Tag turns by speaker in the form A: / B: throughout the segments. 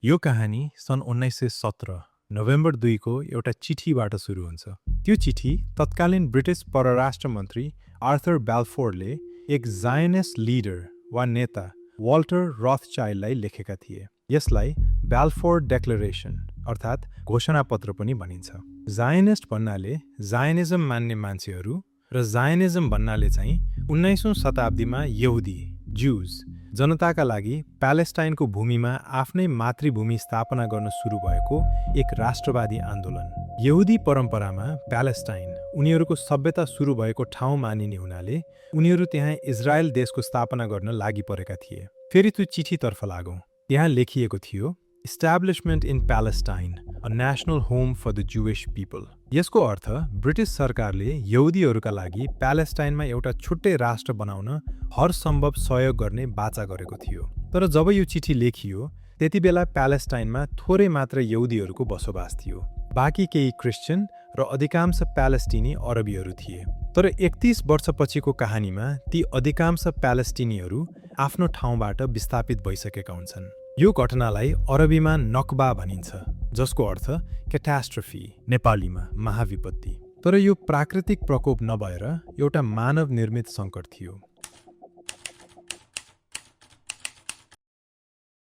A: यो कहानी सन् 1917 नोभेम्बर 2 को एउटा चिठीबाट सुरु हुन्छ। त्यो चिठी तत्कालीन ब्रिटिस परराष्ट्र मन्त्री आर्थर ब्यालफोर्डले एक जायनिस्ट लिडर वा नेता वाल्टर रथचाइल्डलाई लेखेका थिए। यसलाई ब्यालफोर्ड डेक्लरेसन अर्थात् घोषणापत्र पनि भनिन्छ। जायनिस्ट भन्नाले जायनिजम मान्ने मान्छेहरू र जायनिजम भन्नाले चाहिँ 19औं शताब्दीमा यहुदी ज्यूज जनताका लागि प्यालेस्टाइनको भूमिमा आफ्नै मातृभूमि स्थापना गर्न सुरु भएको एक राष्ट्रवादी आन्दोलन। यहुदी परम्परामा प्यालेस्टाइन उनीहरूको सभ्यता सुरु भएको ठाउँ मानिने हुनाले उनीहरू त्यहाँ इजरायल देशको स्थापना गर्न लागि परेका थिए। फेरि त्यो चिठीतर्फ लागौं। त्यहाँ लेखिएको थियो establishment in Palestine a national home for the Jewish people. यसको अर्थ ब्रिटिस सरकारले यहुदीहरूका लागि प्यालेस्टाइनमा एउटा छुट्टै राष्ट्र बनाउन हर सम्भव सहयोग गर्ने बाचा गरेको थियो। तर जब यो चिठी लेखियो त्यति बेला प्यालेस्टाइनमा थोरै मात्र यहुदीहरूको बसोबास थियो। बाँकी केही क्रिस्चियन र अधिकांश प्यालेस्टिनी अरबीहरू थिए। तर 31 वर्षपछिको कहानीमा ती अधिकांश प्यालेस्टिनीहरू आफ्नो ठाउँबाट विस्थापित भइसकेका हुन्छन्। यो घटनालाई अरबीमा नक्बा भनिन्छ, जसको अर्थ क्याटास्ट्रोफी, नेपालीमा महाविपत्ति। तर यो प्राकृतिक प्रकोप नभएर एउटा मानव निर्मित सङ्कट थियो।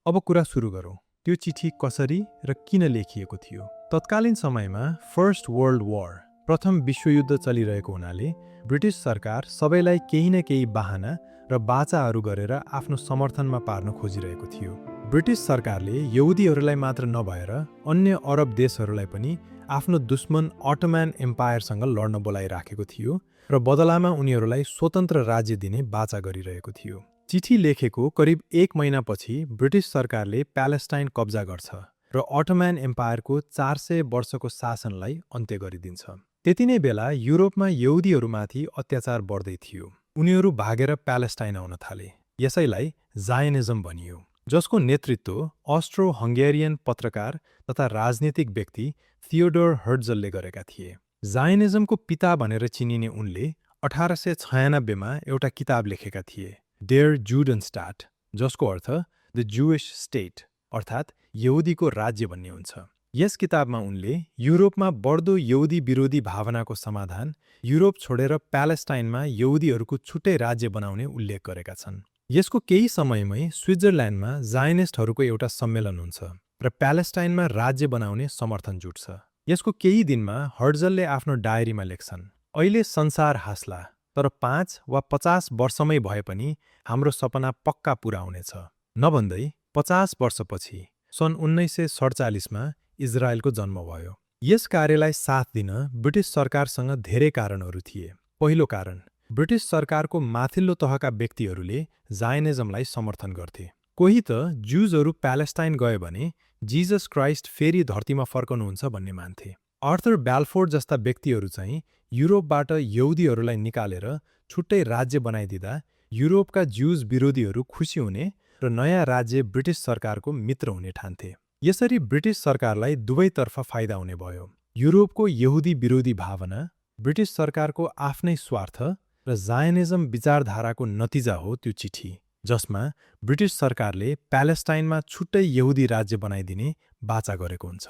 A: अब कुरा सुरु गरौँ। त्यो चिठी कसरी र किन लेखिएको थियो? तत्कालीन समयमा फर्स्ट वर्ल्ड वार, प्रथम विश्वयुद्ध चलिरहेको हुनाले ब्रिटिस सरकार सबैलाई केही न केही बहाना र बाचाहरू गरेर आफ्नो समर्थनमा पार्न खोजिरहेको थियो। ब्रिटिस सरकारले यहुदीहरूलाई मात्र नभएर अन्य अरब देशहरूलाई पनि आफ्नो दुश्मन अटोमान एम्पायरसँग लड्न बोलाइराखेको थियो र बदलामा उनीहरूलाई स्वतन्त्र राज्य दिने बाचा गरिरहेको थियो। चिठी लेखेको करिब 1 महिनापछि ब्रिटिस सरकारले प्यालेस्टाइन कब्जा गर्छ र अटोमान एम्पायरको 400 वर्षको शासनलाई अन्त्य गरिदिन्छ। त्यति नै बेला युरोपमा यहुदीहरूमाथि अत्याचार बढ्दै थियो। उनीहरू भागेर प्यालेस्टाइन आउन थाले। यसैलाई जायनिजम भनियो, जसको नेतृत्व अस्ट्रो हङ्गेरियन पत्रकार तथा राजनीतिक व्यक्ति थियोडोर हर्जलले गरेका थिए। जायनिजमको पिता भनेर चिनिने उनले 1896 मा एउटा किताब लेखेका थिए, डेयर जुडनस्टाट, जसको अर्थ द जुइश स्टेट अर्थात् यहुदीको राज्य भन्ने हुन्छ। यस किताबमा उनले युरोपमा बढ्दो यहुदी विरोधी भावनाको समाधान युरोप छोडेर प्यालेस्टाइनमा यहुदीहरूको छुट्टै राज्य बनाउने उल्लेख गरेका छन्। यसको केही समयमै स्विट्जरल्यान्डमा जायनिस्टहरूको एउटा सम्मेलन हुन्छ र प्यालेस्टाइनमा राज्य बनाउने समर्थन जुट्छ। यसको केही दिनमा हर्जलले आफ्नो डायरीमा लेख्छन्, अहिले संसार हाँस्ला, तर 5 वा 50 वर्षमै भए पनि हाम्रो सपना पक्का पुरा हुनेछ। नभन्दै 50 वर्षपछि सन् 1947 मा इजरायलको जन्म भयो। यस कार्यलाई साथ दिन ब्रिटिस सरकारसँग धेरै कारणहरू थिए। पहिलो कारण, ब्रिटिस सरकारको माथिल्लो तहका व्यक्तिहरूले जायनिजमलाई समर्थन गर्थे। कोही त ज्यूजहरू प्यालेस्टाइन गए भने जिजस क्राइस्ट फेरि धरतीमा फर्कनुहुन्छ भन्ने मान्थे। आर्थर ब्यालफोर्ड जस्ता व्यक्तिहरू चाहिँ युरोपबाट यहुदीहरूलाई निकालेर छुट्टै राज्य बनाइदिँदा युरोपका ज्यूज विरोधीहरू खुसी हुने र नयाँ राज्य ब्रिटिस सरकारको मित्र हुने ठान्थे। यसरी ब्रिटिस सरकारलाई दुवैतर्फ फाइदा हुने भयो। युरोपको यहुदी विरोधी भावना, ब्रिटिस सरकारको आफ्नै स्वार्थ र जायनिजम विचारधाराको नतिजा हो त्यो चिठी, जसमा ब्रिटिस सरकारले प्यालेस्टाइनमा छुट्टै यहुदी राज्य बनाइदिने बाचा गरेको हुन्छ।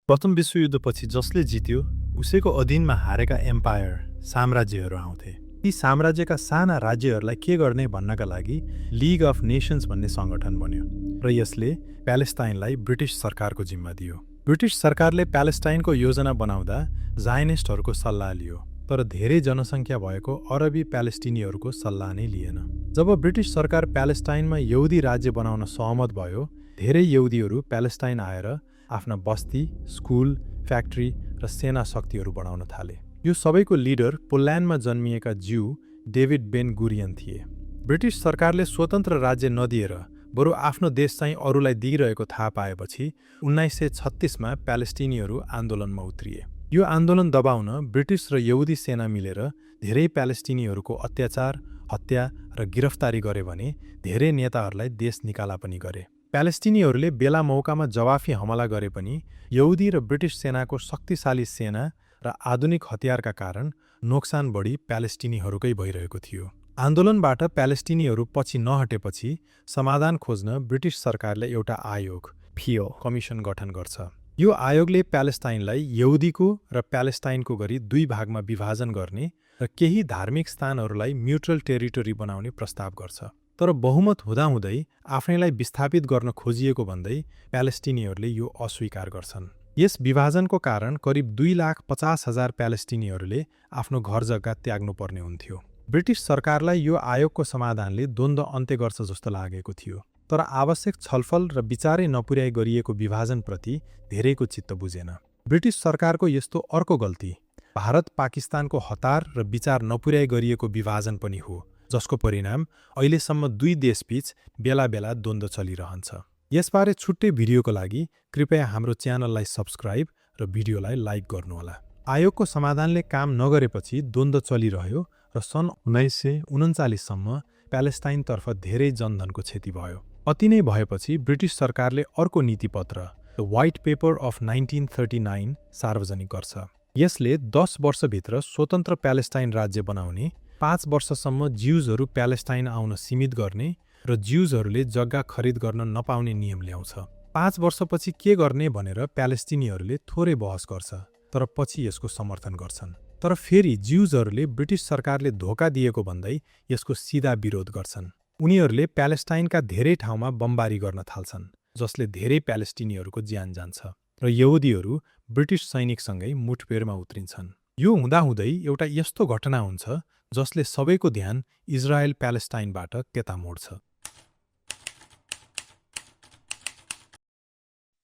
A: प्रथम विश्वयुद्धपछि जसले जित्यो उसैको अधीनमा हारेका एम्पायर साम्राज्यहरू आउँथे। ती साम्राज्यका साना राज्यहरूलाई के गर्ने भन्नका लागि लिग अफ नेसन्स भन्ने सङ्गठन बन्यो र यसले प्यालेस्टाइनलाई ब्रिटिस सरकारको जिम्मा दियो। ब्रिटिस सरकारले प्यालेस्टाइनको योजना बनाउँदा जायनिस्टहरूको सल्लाह लियो, तर धेरै जनसङ्ख्या भएको अरबी प्यालेस्टिनीहरूको सल्लाह नै लिएन। जब ब्रिटिस सरकार प्यालेस्टाइनमा यहुदी राज्य बनाउन सहमत भयो, धेरै यहुदीहरू प्यालेस्टाइन आएर आफ्ना बस्ती, स्कुल, फ्याक्ट्री र सेना शक्तिहरू बढाउन थाले। यो सबैको लिडर पोल्यान्डमा जन्मिएका ज्यू डेभिड बेन गुरियन थिए। ब्रिटिस सरकारले स्वतन्त्र राज्य नदिएर बरु आफ्नो देश चाहिँ अरूलाई दिइरहेको थाहा पाएपछि 1936 मा प्यालेस्टिनीहरू आन्दोलनमा उत्रिए। यो आन्दोलन दबाउन ब्रिटिस र यहुदी सेना मिलेर धेरै प्यालेस्टिनीहरूको अत्याचार, हत्या र गिरफ्तारी गरे भने धेरै नेताहरूलाई देश निकाला पनि गरे। प्यालेस्टिनीहरूले बेला मौकामा जवाफी हमला गरे पनि यहुदी र ब्रिटिस सेनाको शक्तिशाली सेना र आधुनिक हतियारका कारण नोक्सान बढी प्यालेस्टिनीहरूकै भइरहेको थियो। आन्दोलनबाट प्यालेस्टिनीहरू पछि नहटेपछि समाधान खोज्न ब्रिटिस सरकारले एउटा आयोग फियो कमिसन गठन गर्छ। यो आयोगले प्यालेस्टाइनलाई यहुदीको र प्यालेस्टाइनको गरी दुई भागमा विभाजन गर्ने र केही धार्मिक स्थानहरूलाई न्युट्रल टेरिटोरी बनाउने प्रस्ताव गर्छ। तर बहुमत हुँदाहुँदै आफैलाई विस्थापित गर्न खोजिएको भन्दै प्यालेस्टिनीहरूले यो अस्वीकार गर्छन्। यस विभाजनको कारण करिब 2,50,000 प्यालेस्टिनीहरूले आफ्नो घरजग्गा त्याग्नुपर्ने हुन्थ्यो। ब्रिटिस सरकारलाई यो आयोगको समाधानले द्वन्द्व अन्त्य गर्छ जस्तो लागेको थियो, तर आवश्यक छलफल र विचारै नपुर्याई गरिएको विभाजनप्रति धेरैको चित्त बुझेन। ब्रिटिस सरकारको यस्तो अर्को गल्ती भारत पाकिस्तानको हतार र विचार नपुर्याई गरिएको विभाजन पनि हो, जसको परिणाम अहिलेसम्म दुई देशबीच बेला बेला द्वन्द्व चलिरहन्छ। यसबारे छुट्टै भिडियोको लागि कृपया हाम्रो च्यानललाई सब्स्क्राइब र भिडियोलाई लाइक गर्नुहोला। आयोगको समाधानले काम नगरेपछि द्वन्द्व चलिरह्यो र सन् 1939 सम्म प्यालेस्टाइनतर्फ धेरै जनधनको क्षति भयो। अति नै भएपछि ब्रिटिस सरकारले अर्को नीतिपत्र द व्हाइट पेपर अफ 1939 सार्वजनिक गर्छ। यसले 10 वर्षभित्र स्वतन्त्र प्यालेस्टाइन राज्य बनाउने, 5 वर्षसम्म ज्युजहरू प्यालेस्टाइन आउन सीमित गर्ने र ज्युजहरूले जग्गा खरिद गर्न नपाउने नियम ल्याउँछ। 5 वर्षपछि के गर्ने भनेर प्यालेस्टिनीहरूले थोरै बहस गर्छ, तर पछि यसको समर्थन गर्छन्। तर फेरि ज्युजहरूले ब्रिटिस सरकारले धोका दिएको भन्दै यसको सिधा विरोध गर्छन्। उनीहरूले प्यालेस्टाइनका धेरै ठाउँमा बमबारी गर्न थाल्छन्, जसले धेरै प्यालेस्टिनीहरूको ज्यान जान्छ र यहुदीहरू ब्रिटिस सैनिकसँगै मुठभेडमा उत्रिन्छन्। यो हुँदाहुँदै एउटा यस्तो घटना हुन्छ जसले सबैको ध्यान इजरायल प्यालेस्टाइनबाट त्यता मोड्छ।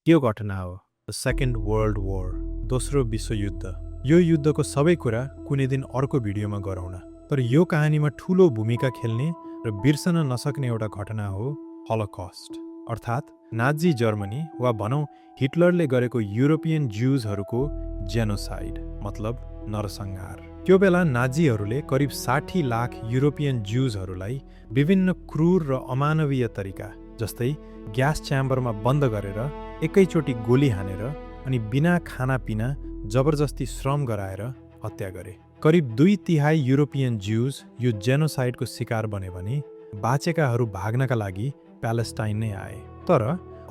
A: यो घटना हो द सेकेन्ड वर्ल्ड वॉर, दोस्रो विश्वयुद्ध। यो युद्धको सबै कुरा कुनै दिन अर्को भिडियोमा गरौँला, तर यो कहानीमा ठूलो भूमिका खेल्ने र बिर्सन नसक्ने एउटा घटना हो हलोकस्ट, अर्थात् नाजी जर्मनी वा भनौँ हिटलरले गरेको युरोपियन ज्युजहरूको जेनोसाइड, मतलब नरसंहार। त्यो बेला नाजीहरूले करिब 60 लाख युरोपियन ज्युजहरूलाई विभिन्न क्रूर र अमानवीय तरिका, जस्तै ग्यास च्याम्बरमा बन्द गरेर एकैचोटि गोली हानेर अनि बिना खानापिना जबरजस्ती श्रम गराएर हत्या गरे। करिब 2/3 युरोपियन ज्युज यो जेनोसाइडको शिकार बने भने बाँचेकाहरू भाग्नका लागि प्यालेस्टाइन नै आए। तर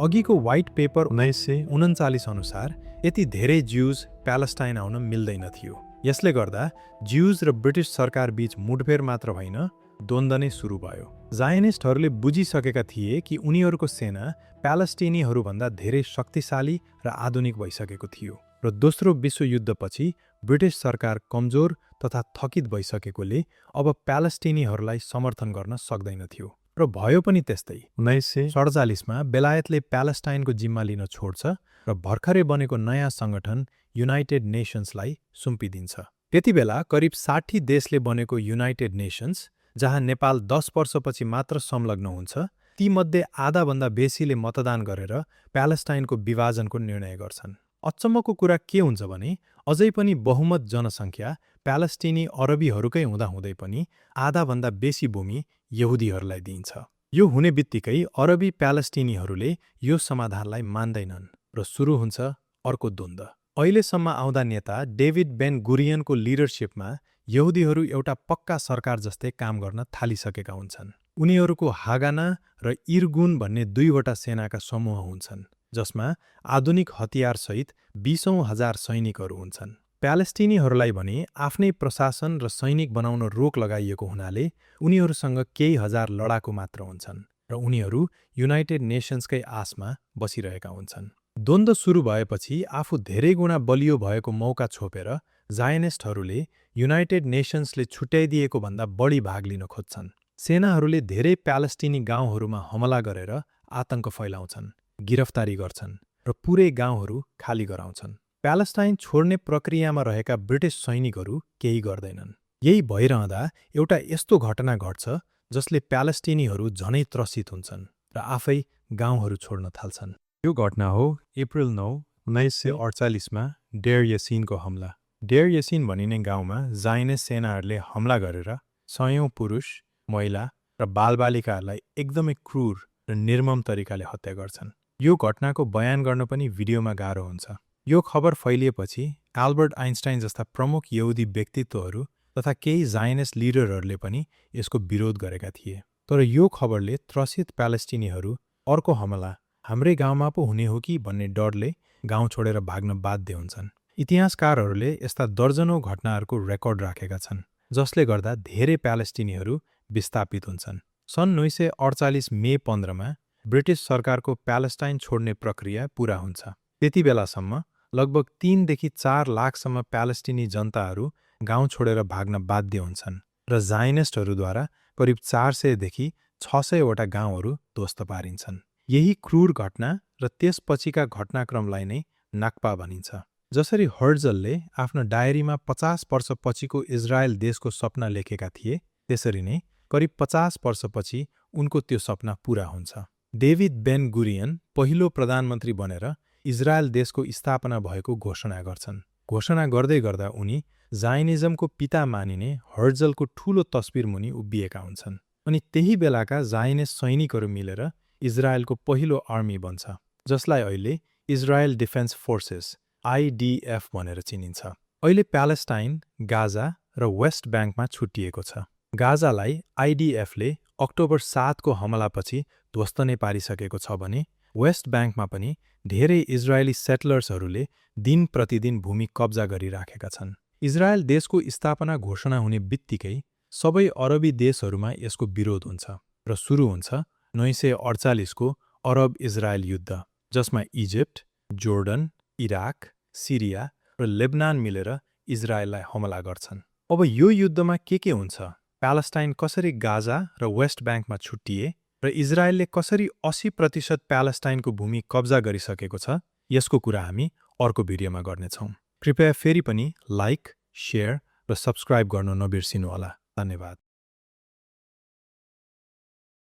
A: अघिको व्हाइट पेपर 1939 अनुसार यति धेरै ज्युज प्यालेस्टाइन आउन मिल्दैन थियो। यसले गर्दा ज्युज र ब्रिटिस सरकार बीच मुठभेड मात्र होइन, द्वन्द्व नै सुरु भयो। जायनिस्टहरूले बुझिसकेका थिए कि उनीहरूको सेना प्यालेस्टिनीहरूभन्दा धेरै शक्तिशाली र आधुनिक भइसकेको थियो र दोस्रो विश्वयुद्धपछि ब्रिटिस सरकार कमजोर तथा थकित भइसकेकोले अब प्यालेस्टिनीहरूलाई समर्थन गर्न सक्दैनथ्यो र भयो पनि त्यस्तै। 1947 मा बेलायतले प्यालेस्टाइनको जिम्मा लिन छोड्छ र भर्खरै बनेको नयाँ सङ्गठन युनाइटेड नेसन्सलाई सुम्पिदिन्छ। त्यति बेला करिब 60 देशले बनेको युनाइटेड नेसन्स, जहाँ नेपाल 10 वर्षपछि मात्र संलग्न हुन्छ, तीमध्ये आधाभन्दा बेसीले मतदान गरेर प्यालेस्टाइनको विभाजनको निर्णय गर्छन्। अचम्मको कुरा के हुन्छ भने अझै पनि बहुमत जनसङ्ख्या प्यालेस्टिनी अरबीहरूकै हुँदाहुँदै पनि आधाभन्दा बेसी भूमि यहुदीहरूलाई दिइन्छ। यो हुने बित्तिकै अरबी प्यालेस्टिनीहरूले यो समाधानलाई मान्दैनन् र सुरु हुन्छ अर्को द्वन्द्व। अहिलेसम्म आउँदा नेता डेभिड बेन गुरियनको लिडरसिपमा यहुदीहरू एउटा पक्का सरकार जस्तै काम गर्न थालिसकेका हुन्छन्। उनीहरूको हागाना र इर्गुन भन्ने दुईवटा सेनाका समूह हुन्छन्, जसमा आधुनिक हतियारसहित 20,000 सैनिकहरू हुन्छन्। प्यालेस्टिनीहरूलाई भने आफ्नै प्रशासन र सैनिक बनाउन रोक लगाइएको हुनाले उनीहरूसँग केही हजार लडाकु मात्र हुन्छन् र उनीहरू युनाइटेड नेसन्सकै आसमा बसिरहेका हुन्छन्। द्वन्द्व सुरु भएपछि आफू धेरै गुणा बलियो भएको मौका छोपेर जायनिस्टहरूले युनाइटेड नेसन्सले छुट्याइदिएको भन्दा बढी भाग लिन खोज्छन्। सेनाहरूले धेरै प्यालेस्टिनी गाउँहरूमा हमला गरेर आतंक फैलाउँछन्, गिरफ्तारी गर्छन् र पुरै गाउँहरू खाली गराउँछन्। प्यालेस्टाइन छोड्ने प्रक्रियामा रहेका ब्रिटिस सैनिकहरू केही गर्दैनन्। यही भइरहँदा एउटा यस्तो घटना घट्छ जसले प्यालेस्टिनीहरू झनै त्रसित हुन्छन् र आफै गाउँहरू छोड्न थाल्छन्। यो घटना हो अप्रिल 9, 1948 मा डेर यासिनको हमला। डेर यासिन भनिने गाउँमा जायनिस्ट सेनाहरूले हमला गरेर सयौं पुरुष, महिला र बालबालिकाहरूलाई एकदमै क्रूर र निर्मम तरिकाले हत्या गर्छन्। यो घटनाको बयान गर्न पनि भिडियोमा गाह्रो हुन्छ। यो खबर फैलिएपछि अल्बर्ट आइन्स्टाइन जस्ता प्रमुख यहुदी व्यक्तित्वहरू तथा केही जायनिस्ट लिडरहरूले पनि यसको विरोध गरेका थिए। तर यो खबरले त्रसित प्यालेस्टिनीहरू अर्को हमला हाम्रै गाउँमा पो हुने हो कि भन्ने डरले गाउँ छोडेर भाग्न बाध्य हुन्छन्। इतिहासकारहरूले यस्ता दर्जनौं घटनाहरूको रेकर्ड राखेका छन् जसले गर्दा धेरै प्यालेस्टिनीहरू विस्थापित हुन्छन्। सन् 1948 मे 15 मा ब्रिटिस सरकारको प्यालेस्टाइन छोड्ने प्रक्रिया पूरा हुन्छ। त्यति बेलासम्म लगभग 3 देखि 4 लाखसम्म प्यालेस्टिनी जनताहरू गाउँ छोडेर भाग्न बाध्य हुन्छन् र जायनिस्टहरूद्वारा करिब 400 देखि 600 वटा गाउँहरू ध्वस्त पारिन्छन्। यही क्रूर घटना र त्यसपछिका घटनाक्रमलाई नै नाक्पा भनिन्छ। जसरी हर्जलले आफ्नो डायरीमा 50 वर्षपछिको इजरायल देशको सपना लेखेका थिए, त्यसरी नै करिब 50 वर्षपछि उनको त्यो सपना पूरा हुन्छ। डेभिड बेन गुरियन पहिलो प्रधानमन्त्री बनेर इजरायल देशको स्थापना भएको घोषणा गर्छन्। घोषणा गर्दै गर्दा उनी जायनिजमको पिता मानिने हर्जलको ठूलो तस्बिर मुनि उभिएका हुन्छन्। अनि त्यही बेलाका जायनिस्ट सैनिकहरू मिलेर इजरायलको पहिलो आर्मी बन्छ, जसलाई अहिले इजरायल डिफेन्स फोर्सेस IDF भनेर चिनिन्छ। अहिले प्यालेस्टाइन, गाजा र वेस्ट ब्याङ्कमा छुट्टिएको छ। गाजालाई IDFले अक्टोबर 7 को हमलापछि ध्वस्त नै पारिसकेको छ भने वेस्ट ब्याङ्कमा पनि धेरै इजरायली सेटलर्सहरूले दिन प्रतिदिन भूमि कब्जा गरिराखेका छन्। इजरायल देशको स्थापना घोषणा हुने बित्तिकै सबै अरबी देशहरूमा यसको विरोध हुन्छ र सुरु हुन्छ 1948 को अरब इजरायल युद्ध, जसमा इजिप्ट, जोर्डन, इराक, सिरिया र लेबनान मिलेर इजरायललाई हमला गर्छन्। अब यो युद्धमा के हुन्छ, प्यालेस्टाइन कसरी गाजा र वेस्ट ब्याङ्कमा छुट्टिए र इजरायलले कसरी 80% प्यालेस्टाइनको भूमि कब्जा गरिसकेको छ, यसको कुरा हामी अर्को भिडियोमा गर्नेछौँ। कृपया फेरि पनि लाइक, शेयर र सब्स्क्राइब गर्न नबिर्सिनुहोला। धन्यवाद।